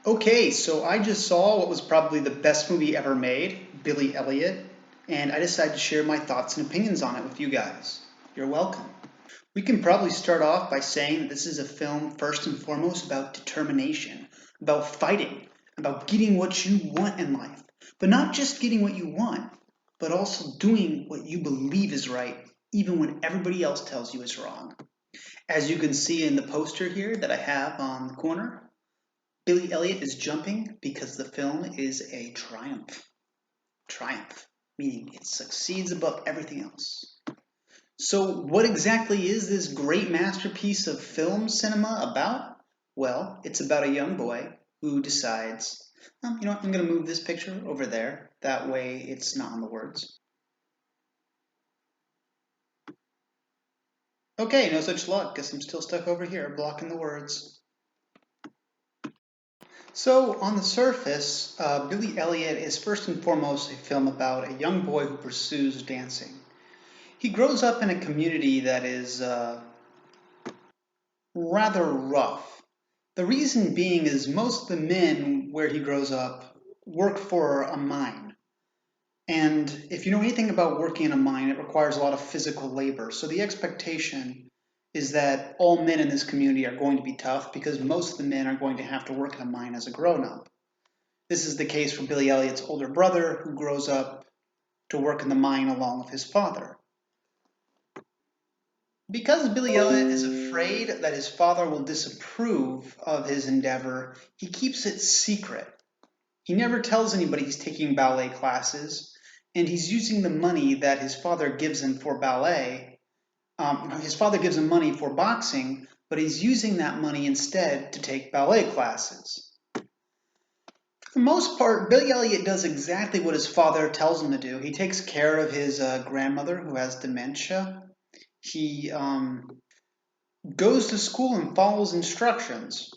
Okay, so I just saw what was probably the best movie ever made, Billy Elliot, and I decided to share my thoughts and opinions on it with you guys. You're welcome. We can probably start off by saying that this is a film first and foremost about determination, about fighting, about getting what you want in life. But not just getting what you want, but also doing what you believe is right, even when everybody else tells you it's wrong. As you can see in the poster here that I have on the corner, Billy Elliot is jumping because the film is a triumph. Triumph, meaning it succeeds above everything else. So, what exactly is this great masterpiece of film cinema about? Well, it's about a young boy who decides, you know what, I'm going to move this picture over there. That way it's not on the words. Okay, no such luck. Guess I'm still stuck over here, blocking the words. So, on the surface, Billy Elliot is first and foremost a film about a young boy who pursues dancing. He grows up in a community that is rather rough. The reason being is most of the men where he grows up work for a mine. And if you know anything about working in a mine, it requires a lot of physical labor. So the expectation is that all men in this community are going to be tough because most of the men are going to have to work in a mine as a grown-up. This is the case for Billy Elliot's older brother, who grows up to work in the mine along with his father. Because Billy Elliot is afraid that his father will disapprove of his endeavor, he keeps it secret. He never tells anybody he's taking ballet classes, and he's using the money that his father gives him for ballet. His father gives him money for boxing, but he's using that money instead to take ballet classes. For the most part, Billy Elliot does exactly what his father tells him to do. He takes care of his grandmother who has dementia. He goes to school and follows instructions.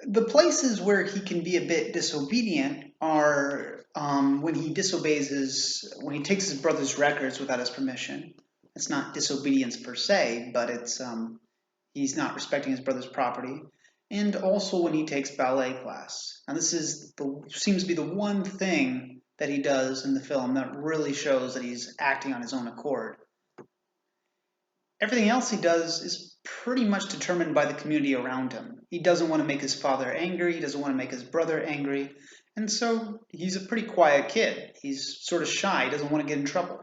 The places where he can be a bit disobedient are when he when he takes his brother's records without his permission. It's not disobedience per se, but it's he's not respecting his brother's property. And also when he takes ballet class. Now this seems to be the one thing that he does in the film that really shows that he's acting on his own accord. Everything else he does is pretty much determined by the community around him. He doesn't want to make his father angry, he doesn't want to make his brother angry, and so he's a pretty quiet kid. He's sort of shy, he doesn't want to get in trouble.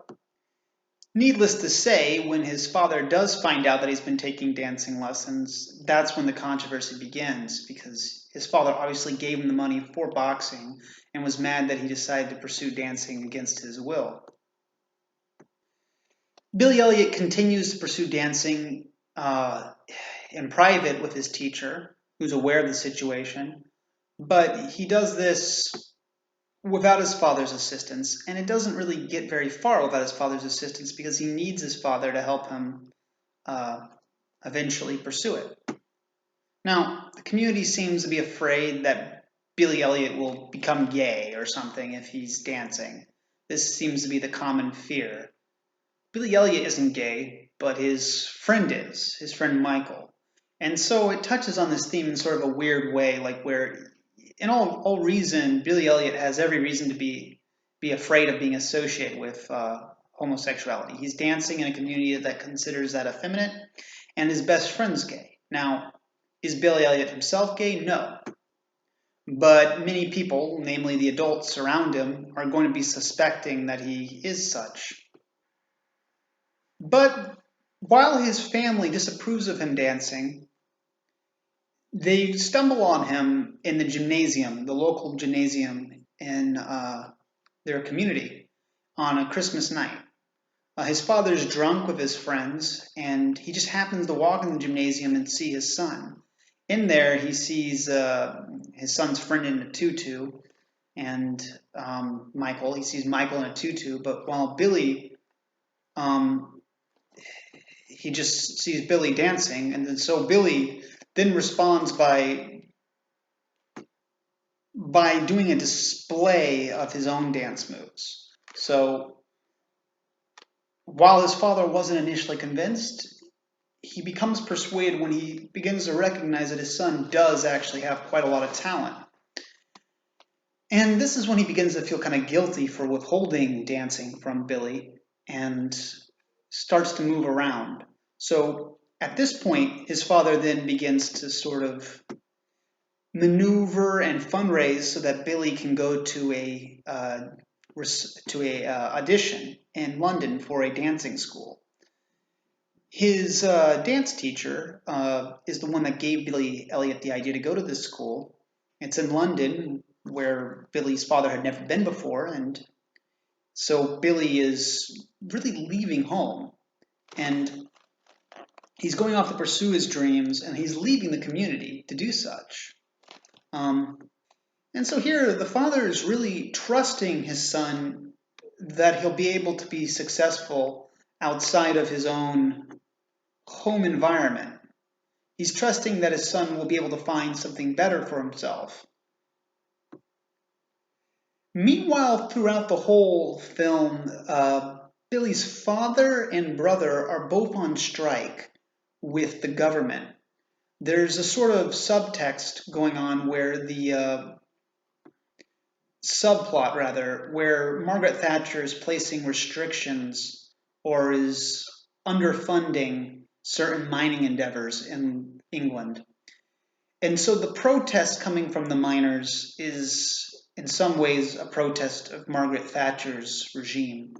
Needless to say, when his father does find out that he's been taking dancing lessons, that's when the controversy begins, because his father obviously gave him the money for boxing and was mad that he decided to pursue dancing against his will. Billy Elliot continues to pursue dancing in private with his teacher, who's aware of the situation, but he does this without his father's assistance, and it doesn't really get very far without his father's assistance because he needs his father to help him eventually pursue it. Now, the community seems to be afraid that Billy Elliot will become gay or something if he's dancing. This seems to be the common fear. Billy Elliot isn't gay, but his friend is, his friend Michael. And so it touches on this theme in sort of a weird way, like where, in all reason, Billy Elliot has every reason to be afraid of being associated with homosexuality. He's dancing in a community that considers that effeminate, and his best friend's gay. Now, is Billy Elliot himself gay? No. But many people, namely the adults around him, are going to be suspecting that he is such. But while his family disapproves of him dancing, they stumble on him in the gymnasium, the local gymnasium in their community, on a Christmas night. His father's drunk with his friends, and he just happens to walk in the gymnasium and see his son. In there, he sees his son's friend in a tutu, and Michael. He sees Michael in a tutu, but while Billy he just sees Billy dancing, and then so Billy then responds by doing a display of his own dance moves. So while his father wasn't initially convinced, he becomes persuaded when he begins to recognize that his son does actually have quite a lot of talent. And this is when he begins to feel kind of guilty for withholding dancing from Billy and starts to move around. So at this point, his father then begins to sort of maneuver and fundraise so that Billy can go to a audition in London for a dancing school. His dance teacher is the one that gave Billy Elliot the idea to go to this school. It's in London, where Billy's father had never been before, and so Billy is really leaving home, and he's going off to pursue his dreams, and he's leaving the community to do such. And so here, the father is really trusting his son that he'll be able to be successful outside of his own home environment. He's trusting that his son will be able to find something better for himself. Meanwhile, throughout the whole film, Billy's father and brother are both on strike with the government. There's a sort of subtext going on where subplot rather, where Margaret Thatcher is placing restrictions or is underfunding certain mining endeavors in England. And so the protest coming from the miners is in some ways a protest of Margaret Thatcher's regime.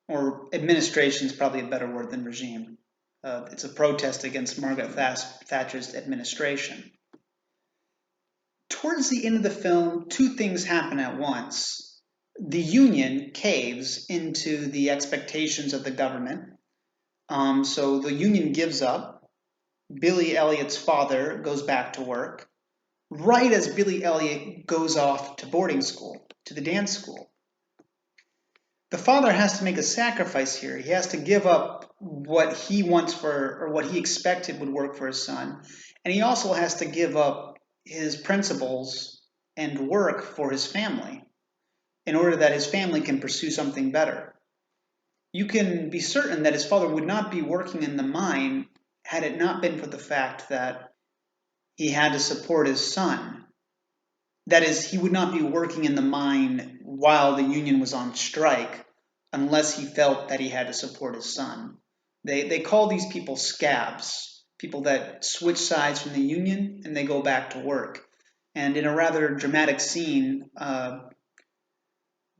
Or administration is probably a better word than regime. It's a protest against Margaret Thatcher's administration. Towards the end of the film, two things happen at once. The union caves into the expectations of the government. So the union gives up. Billy Elliot's father goes back to work, right as Billy Elliot goes off to boarding school, to the dance school. The father has to make a sacrifice here. He has to give up what he wants for, or what he expected would work for his son. And he also has to give up his principles and work for his family in order that his family can pursue something better. You can be certain that his father would not be working in the mine had it not been for the fact that he had to support his son. That is, he would not be working in the mine while the union was on strike unless he felt that he had to support his son. They call these people scabs, people that switch sides from the union and they go back to work. And in a rather dramatic scene,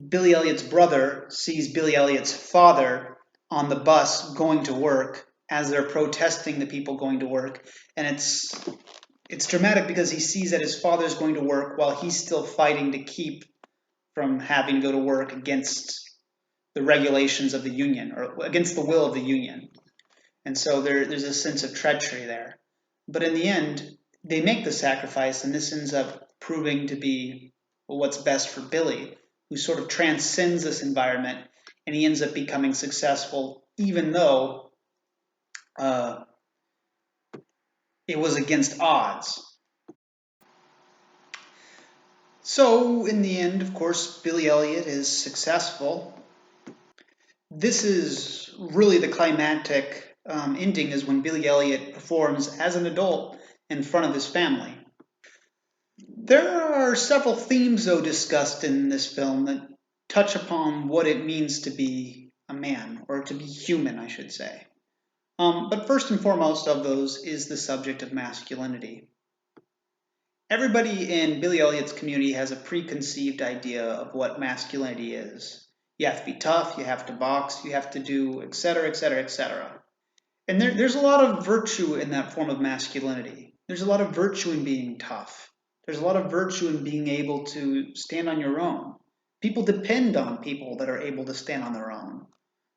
Billy Elliot's brother sees Billy Elliot's father on the bus going to work as they're protesting the people going to work. And it's dramatic because he sees that his father's going to work while he's still fighting to keep from having to go to work against the regulations of the union or against the will of the union. And so there's a sense of treachery there. But in the end, they make the sacrifice, and this ends up proving to be what's best for Billy, who sort of transcends this environment, and he ends up becoming successful even though it was against odds. So in the end, of course, Billy Elliot is successful. This is really the climactic ending, is when Billy Elliot performs as an adult in front of his family. There are several themes, though, discussed in this film that touch upon what it means to be a man, or to be human, I should say. But first and foremost of those is the subject of masculinity. Everybody in Billy Elliot's community has a preconceived idea of what masculinity is. You have to be tough, you have to box, you have to do, etc., etc., etc. And there's a lot of virtue in that form of masculinity. There's a lot of virtue in being tough. There's a lot of virtue in being able to stand on your own. People depend on people that are able to stand on their own.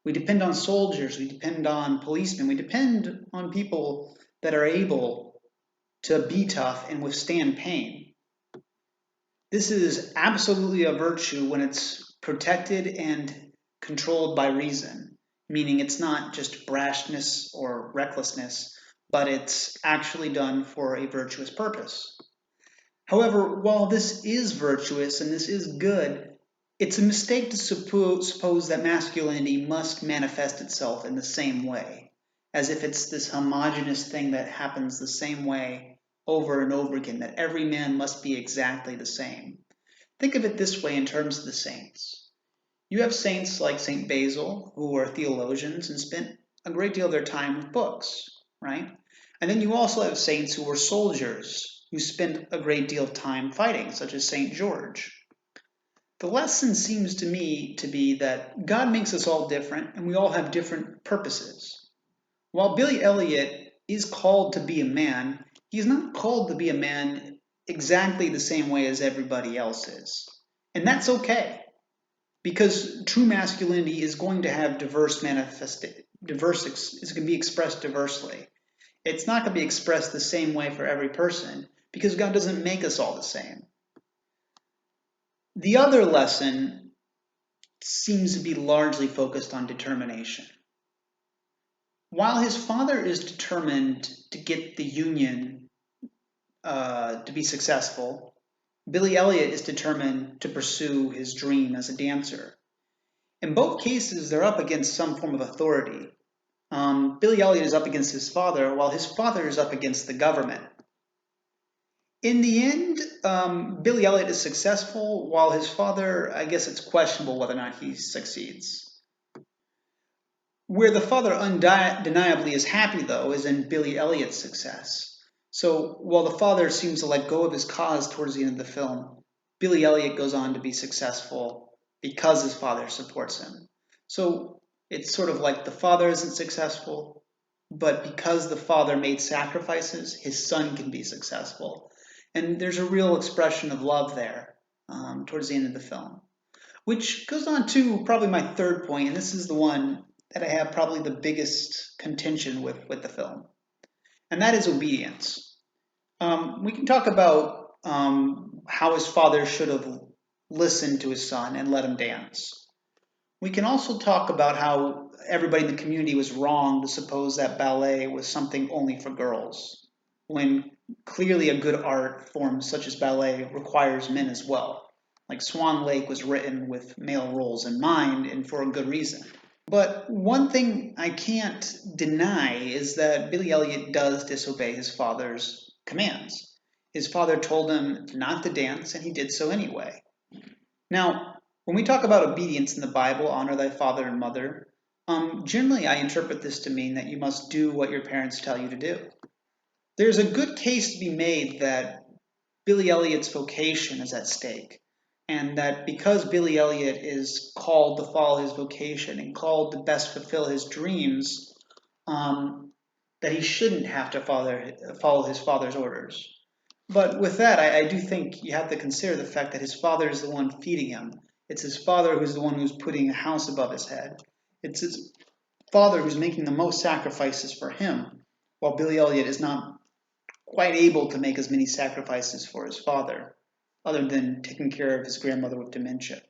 We depend on soldiers, we depend on policemen, we depend on people that are able to be tough and withstand pain. This is absolutely a virtue when it's protected and controlled by reason, meaning it's not just brashness or recklessness, but it's actually done for a virtuous purpose. However, while this is virtuous and this is good, it's a mistake to suppose that masculinity must manifest itself in the same way. as if it's this homogeneous thing that happens the same way over and over again, that every man must be exactly the same. Think of it this way in terms of the saints. You have saints like St. Basil, who are theologians and spent a great deal of their time with books, right? And then you also have saints who were soldiers, who spent a great deal of time fighting, such as St. George. The lesson seems to me to be that God makes us all different, and we all have different purposes. While Billy Elliot is called to be a man, he's not called to be a man exactly the same way as everybody else is. And that's okay, because true masculinity is going to have it's going to be expressed diversely. It's not going to be expressed the same way for every person, because God doesn't make us all the same. The other lesson seems to be largely focused on determination. While his father is determined to get the union to be successful, Billy Elliot is determined to pursue his dream as a dancer. In both cases, they're up against some form of authority. Billy Elliot is up against his father, while his father is up against the government. In the end, Billy Elliot is successful, while his father, I guess it's questionable whether or not he succeeds. Where the father undeniably is happy, though, is in Billy Elliot's success. So while the father seems to let go of his cause towards the end of the film, Billy Elliot goes on to be successful because his father supports him. So it's sort of like the father isn't successful, but because the father made sacrifices, his son can be successful. And there's a real expression of love there towards the end of the film. Which goes on to probably my third point, and this is the one that I have probably the biggest contention with the film, and that is obedience. We can talk about how his father should have listened to his son and let him dance. We can also talk about how everybody in the community was wrong to suppose that ballet was something only for girls, when clearly a good art form such as ballet requires men as well. Like Swan Lake was written with male roles in mind, and for a good reason. But one thing I can't deny is that Billy Elliot does disobey his father's commands. His father told him not to dance, and he did so anyway. Now, when we talk about obedience in the Bible, honor thy father and mother, generally I interpret this to mean that you must do what your parents tell you to do. There's a good case to be made that Billy Elliot's vocation is at stake, and that because Billy Elliot is called to follow his vocation and called to best fulfill his dreams, that he shouldn't have to follow his father's orders. But with that, I do think you have to consider the fact that his father is the one feeding him. It's his father who's the one who's putting a house above his head. It's his father who's making the most sacrifices for him, while Billy Elliot is not quite able to make as many sacrifices for his father, other than taking care of his grandmother with dementia.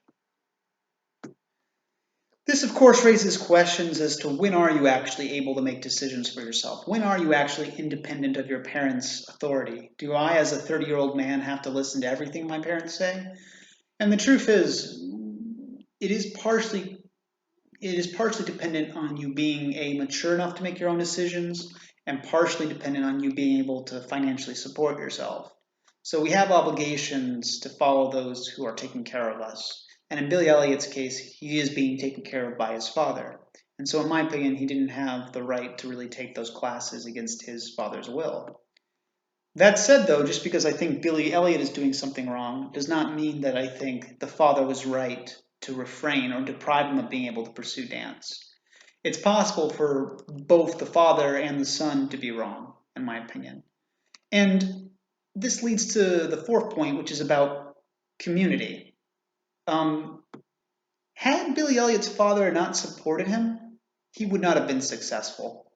This, of course, raises questions as to when are you actually able to make decisions for yourself? When are you actually independent of your parents' authority? Do I, as a 30-year-old man, have to listen to everything my parents say? And the truth is, it is partially dependent on you being mature enough to make your own decisions, and partially dependent on you being able to financially support yourself. So we have obligations to follow those who are taking care of us. And in Billy Elliot's case, he is being taken care of by his father. And so in my opinion, he didn't have the right to really take those classes against his father's will. That said, though, just because I think Billy Elliot is doing something wrong does not mean that I think the father was right to refrain or deprive him of being able to pursue dance. It's possible for both the father and the son to be wrong, in my opinion. And this leads to the fourth point, which is about community. Had Billy Elliot's father not supported him, he would not have been successful.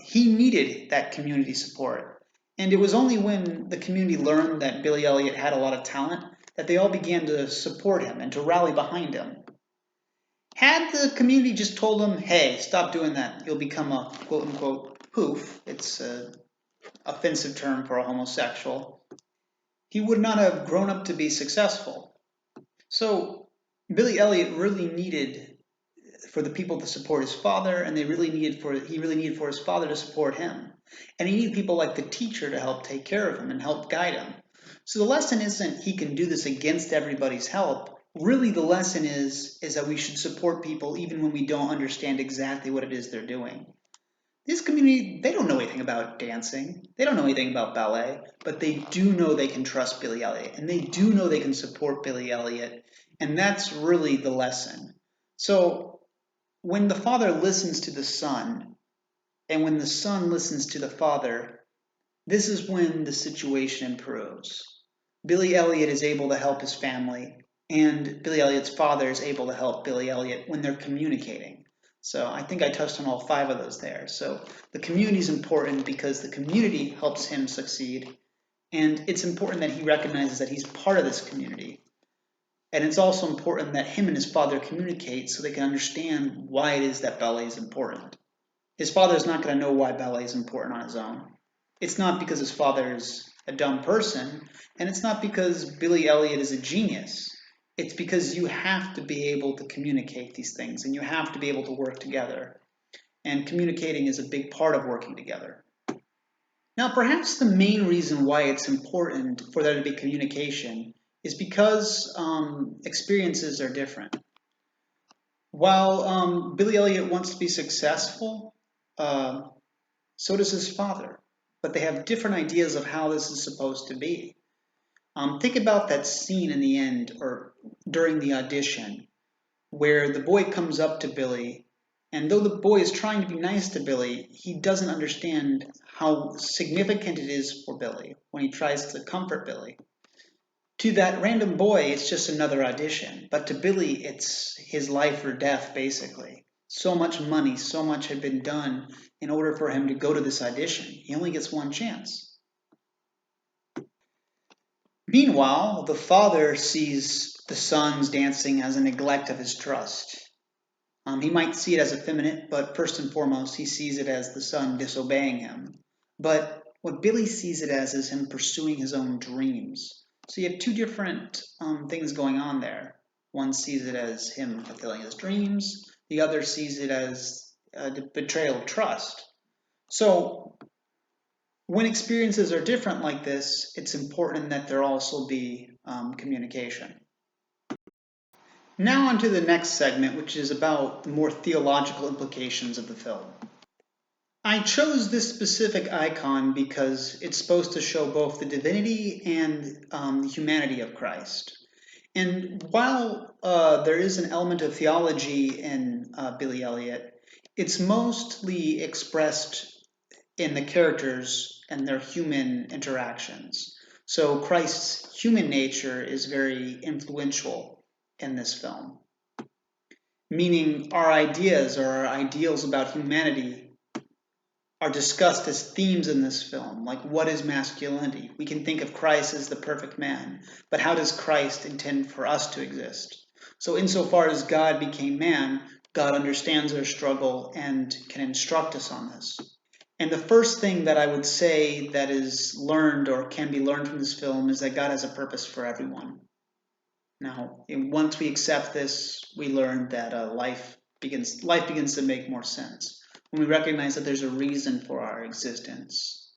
He needed that community support. And it was only when the community learned that Billy Elliot had a lot of talent that they all began to support him and to rally behind him. Had the community just told him, hey, stop doing that, you'll become a quote-unquote poof, it's an offensive term for a homosexual, he would not have grown up to be successful. So Billy Elliot really needed for the people to support his father, and he really needed for his father to support him. And he needed people like the teacher to help take care of him and help guide him. So the lesson isn't he can do this against everybody's help. Really, the lesson is that we should support people even when we don't understand exactly what it is they're doing. This community, they don't know anything about dancing. They don't know anything about ballet, but they do know they can trust Billy Elliot, and they do know they can support Billy Elliot, and that's really the lesson. So when the father listens to the son, and when the son listens to the father, this is when the situation improves. Billy Elliot is able to help his family, and Billy Elliot's father is able to help Billy Elliot when they're communicating. So I think I touched on all 5 of those there. So the community is important because the community helps him succeed, and it's important that he recognizes that he's part of this community. And it's also important that him and his father communicate so they can understand why it is that ballet is important. His father is not going to know why ballet is important on his own. It's not because his father is a dumb person, and it's not because Billy Elliot is a genius. It's because you have to be able to communicate these things, and you have to be able to work together. And communicating is a big part of working together. Now, perhaps the main reason why it's important for there to be communication is because experiences are different. While Billy Elliot wants to be successful, so does his father, but they have different ideas of how this is supposed to be. Think about that scene in the end or during the audition where the boy comes up to Billy, and though the boy is trying to be nice to Billy, he doesn't understand how significant it is for Billy when he tries to comfort Billy. To that random boy, it's just another audition, but to Billy, it's his life or death, basically. So much money, so much had been done in order for him to go to this audition. He only gets one chance. Meanwhile, the father sees the son's dancing as a neglect of his trust. He might see it as effeminate, but first and foremost, he sees it as the son disobeying him. But what Billy sees it as is him pursuing his own dreams. So you have 2 different things going on there. One sees it as him fulfilling his dreams. The other sees it as a betrayal of trust. So when experiences are different like this, it's important that there also be communication. Now on to the next segment, which is about the more theological implications of the film. I chose this specific icon because it's supposed to show both the divinity and the humanity of Christ. And while there is an element of theology in Billy Elliot, it's mostly expressed in the characters and their human interactions. So Christ's human nature is very influential in this film, meaning our ideas or our ideals about humanity are discussed as themes in this film, like what is masculinity? We can think of Christ as the perfect man, but how does Christ intend for us to exist? So insofar as God became man, God understands our struggle and can instruct us on this. And the first thing that I would say that is learned or can be learned from this film is that God has a purpose for everyone. Now, once we accept this, we learn that life begins to make more sense when we recognize that there's a reason for our existence.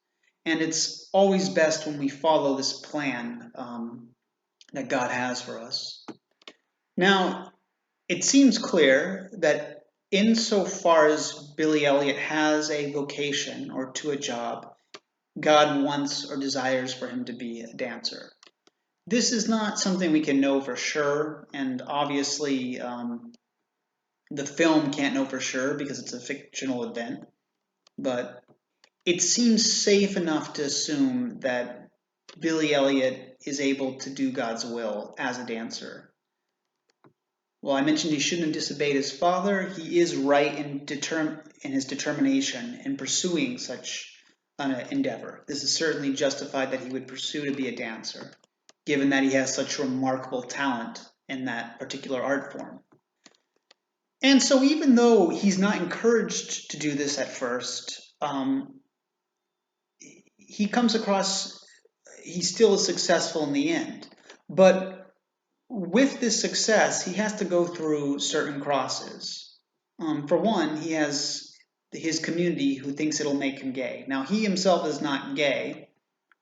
And it's always best when we follow this plan that God has for us. Now, it seems clear that insofar as Billy Elliot has a vocation or to a job, God wants or desires for him to be a dancer. This is not something we can know for sure, and obviously the film can't know for sure because it's a fictional event, but it seems safe enough to assume that Billy Elliot is able to do God's will as a dancer. Well, I mentioned he shouldn't have disobeyed his father. He is right in his determination in pursuing such an endeavor. This is certainly justified that he would pursue to be a dancer, given that he has such remarkable talent in that particular art form. And so even though he's not encouraged to do this at first, he comes across, he still is successful in the end. But with this success, he has to go through certain crosses. For one, he has his community who thinks it'll make him gay. Now, he himself is not gay,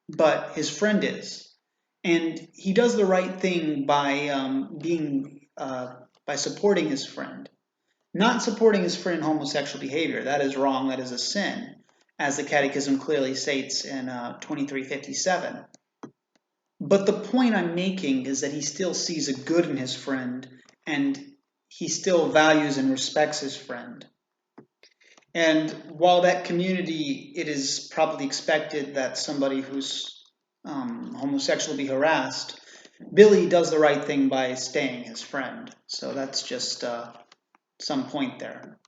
but his friend is. And he does the right thing by by supporting his friend. Not supporting his friend in homosexual behavior. That is wrong. That is a sin, as the Catechism clearly states in 2357. But the point I'm making is that he still sees a good in his friend, and he still values and respects his friend. And while that community, it is probably expected that somebody who's homosexual be harassed, Billy does the right thing by staying his friend. So that's just some point there.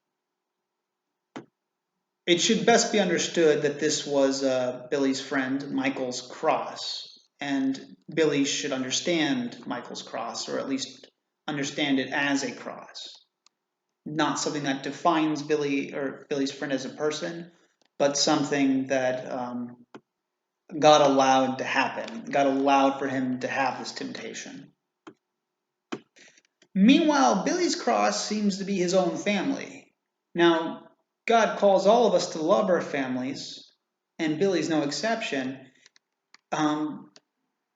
It should best be understood that this was Billy's friend, Michael's cross, and Billy should understand Michael's cross, or at least understand it as a cross. Not something that defines Billy or Billy's friend as a person, but something that God allowed to happen. God allowed for him to have this temptation. Meanwhile, Billy's cross seems to be his own family. Now, God calls all of us to love our families, and Billy's no exception.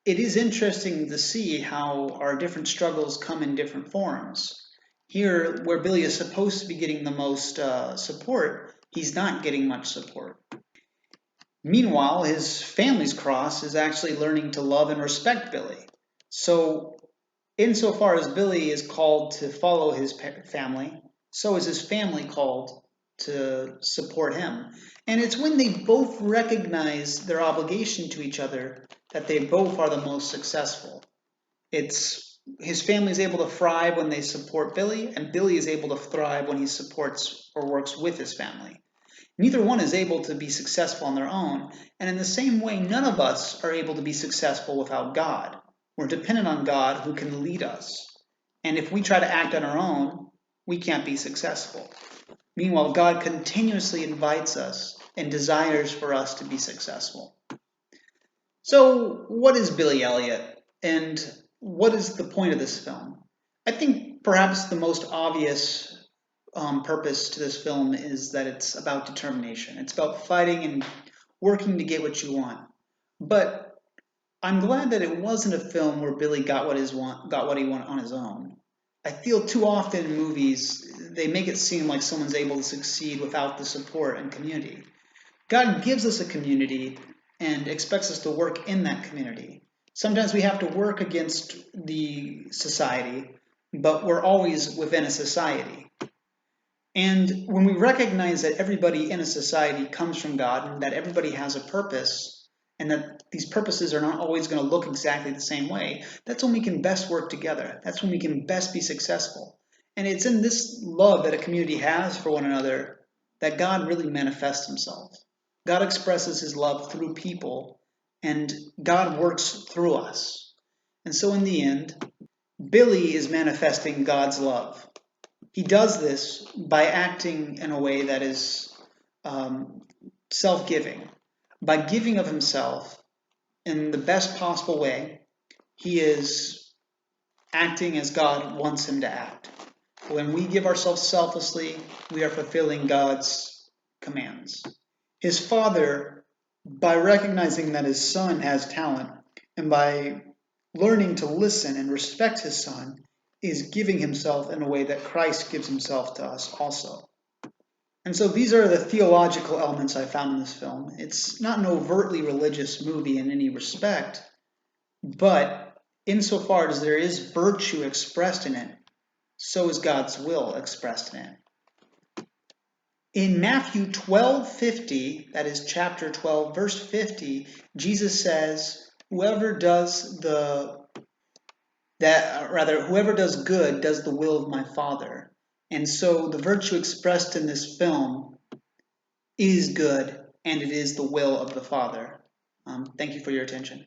It is interesting to see how our different struggles come in different forms. Here, where Billy is supposed to be getting the most support, he's not getting much support. Meanwhile, his family's cross is actually learning to love and respect Billy. So, insofar as Billy is called to follow his family, so is his family called to support him. And it's when they both recognize their obligation to each other that they both are the most successful. It's his family is able to thrive when they support Billy, and Billy is able to thrive when he supports or works with his family. Neither one is able to be successful on their own, and in the same way, none of us are able to be successful without God. We're dependent on God who can lead us. And if we try to act on our own, we can't be successful. Meanwhile, God continuously invites us and desires for us to be successful. So, what is Billy Elliot? And what is the point of this film? I think perhaps the most obvious purpose to this film is that it's about determination. It's about fighting and working to get what you want. But I'm glad that it wasn't a film where Billy got what he wanted on his own. I feel too often in movies they make it seem like someone's able to succeed without the support and community. God gives us a community and expects us to work in that community. Sometimes we have to work against the society, but we're always within a society. And when we recognize that everybody in a society comes from God and that everybody has a purpose and that these purposes are not always going to look exactly the same way, that's when we can best work together. That's when we can best be successful. And it's in this love that a community has for one another that God really manifests himself. God expresses his love through people, and God works through us. And so in the end, Billy is manifesting God's love. He does this by acting in a way that is self-giving. By giving of himself in the best possible way, he is acting as God wants him to act. When we give ourselves selflessly, we are fulfilling God's commands. His father, by recognizing that his son has talent and by learning to listen and respect his son, is giving himself in a way that Christ gives himself to us also. And so these are the theological elements I found in this film. It's not an overtly religious movie in any respect, but insofar as there is virtue expressed in it, so is God's will expressed in it. In Matthew 12:50, that is chapter 12, verse 50, Jesus says, whoever does good does the will of my Father. And so the virtue expressed in this film is good, and it is the will of the Father. Thank you for your attention.